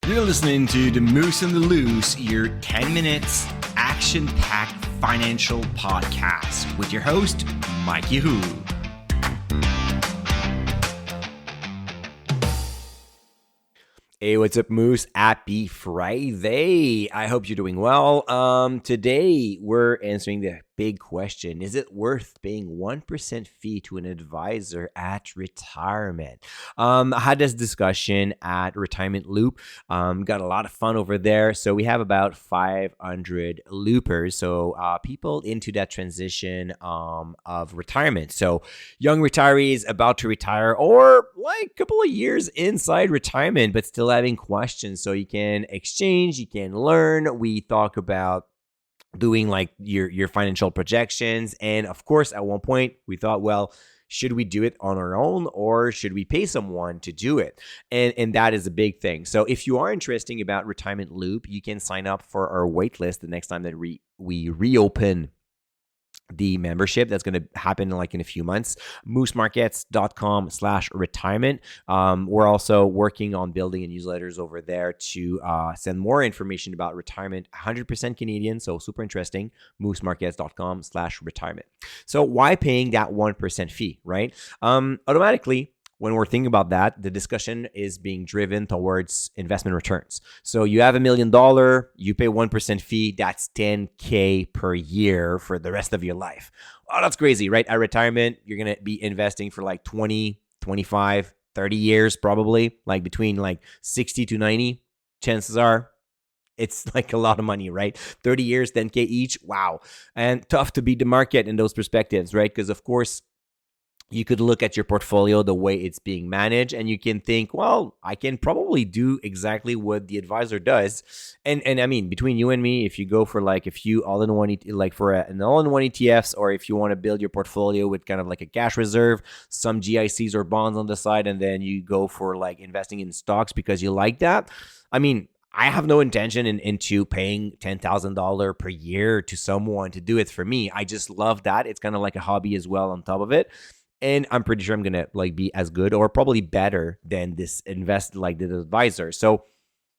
You're listening to The Moose and the Loose, your 10 minutes action-packed financial podcast with your host, Mikey Hu. Hey, what's up, Moose? Happy Friday. I hope you're doing well. Today, we're answering the big question. Is it worth paying 1% fee to an advisor at retirement? I had this discussion at Retirement Loop. Got a lot of fun over there. So we have about 500 loopers. So people into that transition of retirement. So young retirees about to retire or like a couple of years inside retirement, but still having questions. So you can exchange, you can learn. We talk about doing like your financial projections. And of course, at one point we thought, well, should we do it on our own or should we pay someone to do it? And that is a big thing. So if you are interested about Retirement Loop, you can sign up for our wait list the next time that we reopen the membership. That's going to happen like in a few months. moosemarkets.com/retirement. We're also working on building a newsletters over there to send more information about retirement. 100% Canadian, so super interesting. moosemarkets.com/retirement. So why paying that 1% fee, right? Automatically, when we're thinking about that, the discussion is being driven towards investment returns. So you have $1 million, you pay 1% fee, that's $10K per year for the rest of your life. Oh, that's crazy, right? At retirement, you're going to be investing for like 20, 25, 30 years, probably like between like 60 to 90. Chances are it's like a lot of money, right? 30 years, 10K each. Wow. And tough to beat the market in those perspectives, right? Because of course, you could look at your portfolio, the way it's being managed, and you can think, well, I can probably do exactly what the advisor does. And I mean, between you and me, if you go for like a few all-in-one, like for an all-in-one ETFs, or if you want to build your portfolio with kind of like a cash reserve, some GICs or bonds on the side, and then you go for like investing in stocks because you like that. I mean, I have no intention into paying $10,000 per year to someone to do it for me. I just love that. It's kind of like a hobby as well on top of it. And I'm pretty sure I'm going to like be as good or probably better than this the advisor. So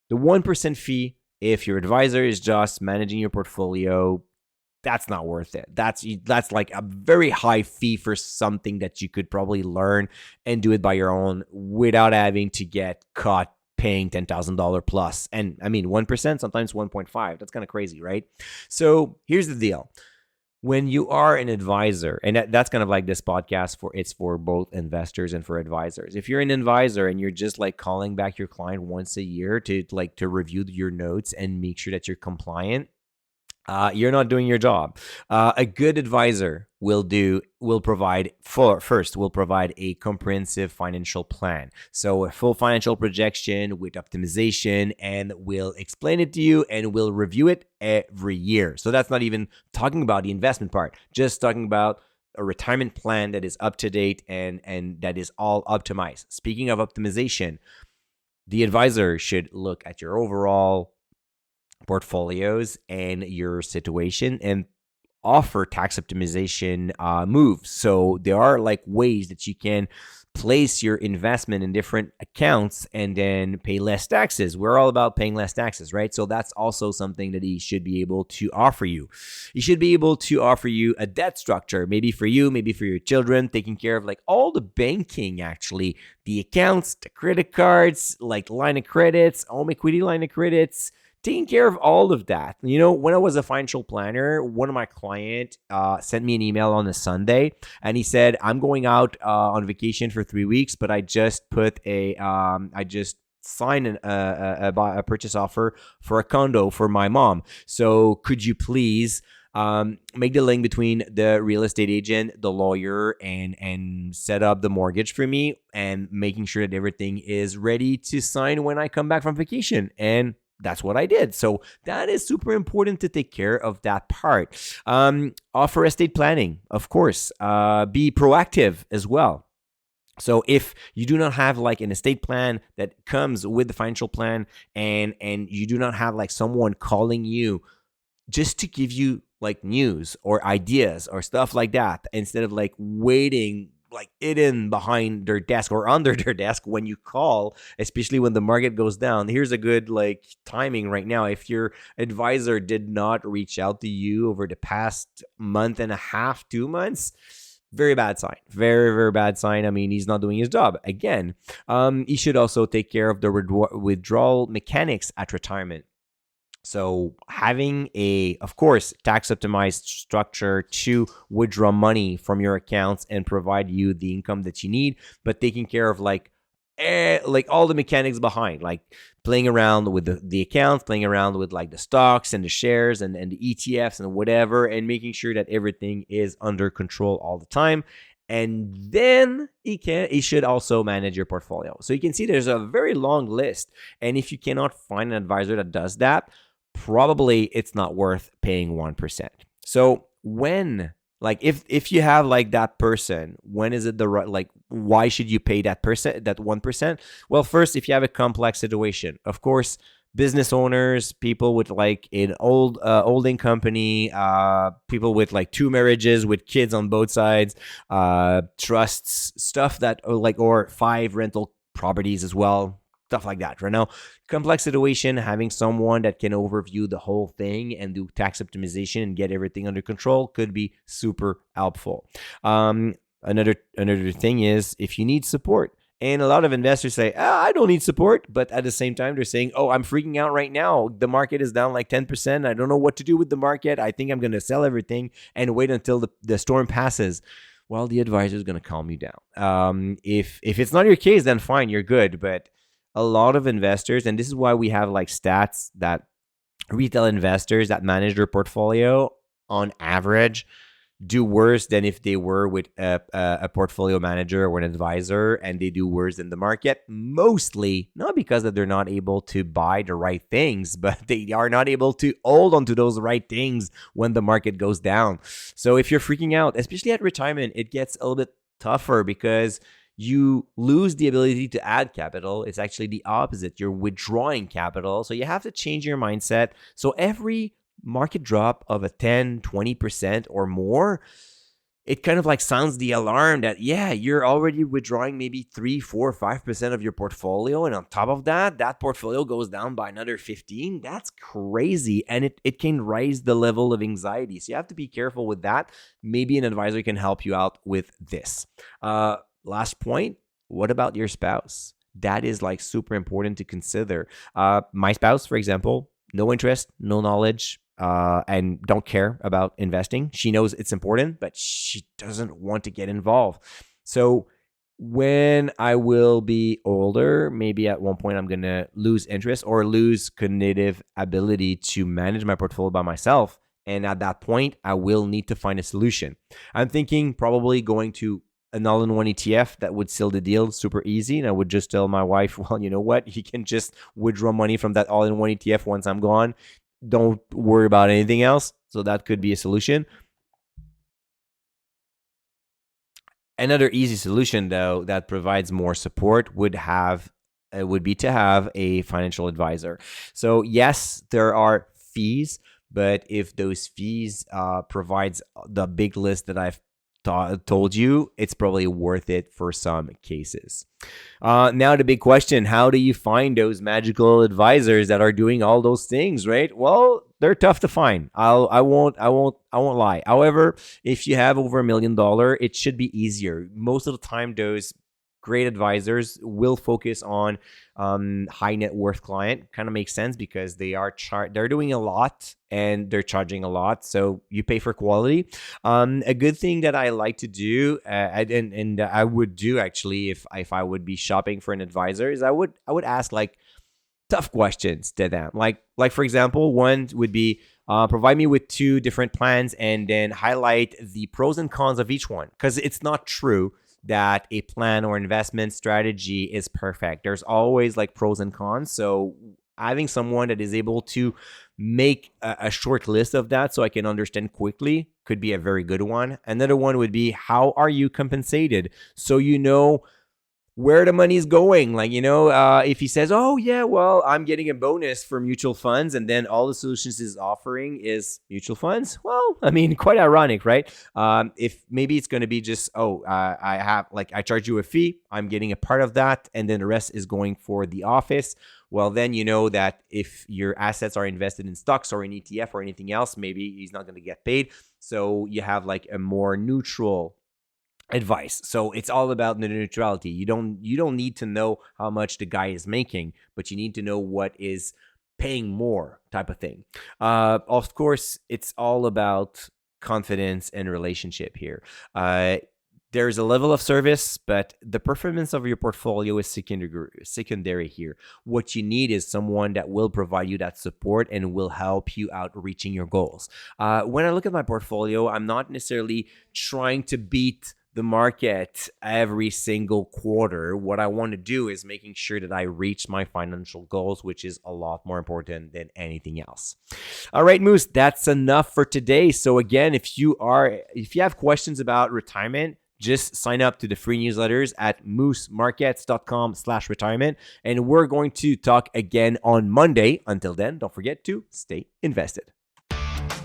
the 1% fee, if your advisor is just managing your portfolio, that's not worth it. That's like a very high fee for something that you could probably learn and do it by your own without having to get caught paying $10,000 plus. And I mean, 1%, sometimes 1.5. That's kind of crazy, right? So here's the deal. When you are an advisor, and that's kind of like this podcast it's for both investors and for advisors. If you're an advisor and you're just like calling back your client once a year to review your notes and make sure that you're compliant, you're not doing your job. A good advisor will provide a comprehensive financial plan. So a full financial projection with optimization, and will explain it to you and will review it every year. So that's not even talking about the investment part, just talking about a retirement plan that is up to date and that is all optimized. Speaking of optimization, the advisor should look at your overall portfolios and your situation and offer tax optimization moves. So there are like ways that you can place your investment in different accounts and then pay less taxes. We're all about paying less taxes, right? So that's also something that he should be able to offer you. He should be able to offer you a debt structure, maybe for you, maybe for your children, taking care of like all the banking, actually, the accounts, the credit cards, like line of credits, home equity line of credits, taking care of all of that. You know, when I was a financial planner, one of my clients sent me an email on a Sunday, and he said, I'm going out on vacation for 3 weeks, but I just signed a purchase offer for a condo for my mom. So could you please make the link between the real estate agent, the lawyer, and set up the mortgage for me, and making sure that everything is ready to sign when I come back from vacation? And that's what I did. So that is super important to take care of that part. Offer estate planning, of course. Be proactive as well. So if you do not have like an estate plan that comes with the financial plan, and you do not have like someone calling you just to give you like news or ideas or stuff like that, instead of like waiting like hidden behind their desk or under their desk when you call, especially when the market goes down. Here's a good like timing right now. If your advisor did not reach out to you over the past month and a half, 2 months, very bad sign. Very, very bad sign. I mean, he's not doing his job. Again, he should also take care of the withdrawal mechanics at retirement. So having a, of course, tax optimized structure to withdraw money from your accounts and provide you the income that you need, but taking care of like all the mechanics behind, like playing around with the accounts, playing around with like the stocks and the shares and the ETFs and whatever, and making sure that everything is under control all the time. And then he should also manage your portfolio. So you can see there's a very long list. And if you cannot find an advisor that does that, probably it's not worth paying 1%. So when, like, if you have like that person, when is it the right, like, why should you pay that 1%? Well, first, if you have a complex situation, of course, business owners, people with like an holding company, people with like 2 marriages with kids on both sides, trusts, stuff that, or 5 rental properties as well, stuff like that. Right now, complex situation, having someone that can overview the whole thing and do tax optimization and get everything under control could be super helpful. Another thing is if you need support. And a lot of investors say, I don't need support. But at the same time, they're saying, oh, I'm freaking out right now. The market is down like 10%. I don't know what to do with the market. I think I'm going to sell everything and wait until the storm passes. Well, the advisor is going to calm you down. If it's not your case, then fine, you're good. But a lot of investors, and this is why we have like stats that retail investors that manage their portfolio on average do worse than if they were with a portfolio manager or an advisor, and they do worse than the market, mostly not because that they're not able to buy the right things, but they are not able to hold onto those right things when the market goes down. So if you're freaking out, especially at retirement, it gets a little bit tougher because you lose the ability to add capital. It's actually the opposite. You're withdrawing capital. So you have to change your mindset. So every market drop of a 10, 20% or more, it kind of like sounds the alarm that, yeah, you're already withdrawing maybe 3, 4, 5% of your portfolio. And on top of that, that portfolio goes down by another 15. That's crazy. And it can raise the level of anxiety. So you have to be careful with that. Maybe an advisor can help you out with this. Last point, what about your spouse? That is like super important to consider. My spouse, for example, no interest, no knowledge, and don't care about investing. She knows it's important, but she doesn't want to get involved. So when I will be older, maybe at one point I'm going to lose interest or lose cognitive ability to manage my portfolio by myself. And at that point, I will need to find a solution. I'm thinking probably going to an all-in-one ETF that would seal the deal super easy. And I would just tell my wife, well, you know what? You can just withdraw money from that all-in-one ETF once I'm gone. Don't worry about anything else. So that could be a solution. Another easy solution, though, that provides more support would be to have a financial advisor. So yes, there are fees, but if those fees provides the big list that I've told you, it's probably worth it for some cases. Now the big question, how do you find those magical advisors that are doing all those things, right? Well, they're tough to find. I won't lie. However, if you have over $1 million, it should be easier. Most of the time, those great advisors will focus on high net worth client. Kind of makes sense because they're doing a lot and they're charging a lot, so you pay for quality. A good thing that I like to do, and I would do actually if I would be shopping for an advisor, is I would ask like tough questions to them. Like for example, one would be provide me with 2 different plans and then highlight the pros and cons of each one, because it's not true that a plan or investment strategy is perfect. There's always like pros and cons. So having someone that is able to make a short list of that so I can understand quickly could be a very good one. Another one would be, how are you compensated? So you know where the money's going. Like, if he says, oh, yeah, well, I'm getting a bonus for mutual funds, and then all the solutions he's offering is mutual funds. Well, I mean, quite ironic, right? If maybe it's going to be just, I charge you a fee, I'm getting a part of that, and then the rest is going for the office. Well, then you know that if your assets are invested in stocks or in ETF or anything else, maybe he's not going to get paid. So you have like a more neutral advice. So it's all about the neutrality. You don't need to know how much the guy is making, but you need to know what is paying more, type of thing. Of course, it's all about confidence and relationship here. There's a level of service, but the performance of your portfolio is secondary here. What you need is someone that will provide you that support and will help you out reaching your goals. When I look at my portfolio, I'm not necessarily trying to beat the market every single quarter. What I want to do is making sure that I reach my financial goals, which is a lot more important than anything else. All right, Moose, that's enough for today. So again, if you have questions about retirement, just sign up to the free newsletters at moosemarkets.com/retirement. And we're going to talk again on Monday. Until then, don't forget to stay invested.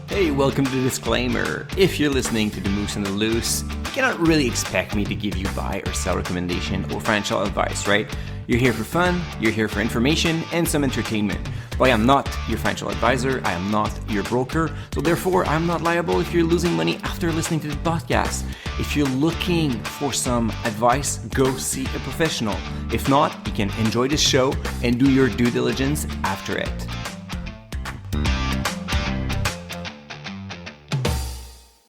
Hey, welcome to the disclaimer. If you're listening to the Moose and the Loose, you cannot really expect me to give you buy or sell recommendation or financial advice, right? You're here for fun, you're here for information and some entertainment. But I am not your financial advisor, I am not your broker, so therefore I'm not liable if you're losing money after listening to the podcast. If you're looking for some advice, go see a professional. If not, you can enjoy this show and do your due diligence after it.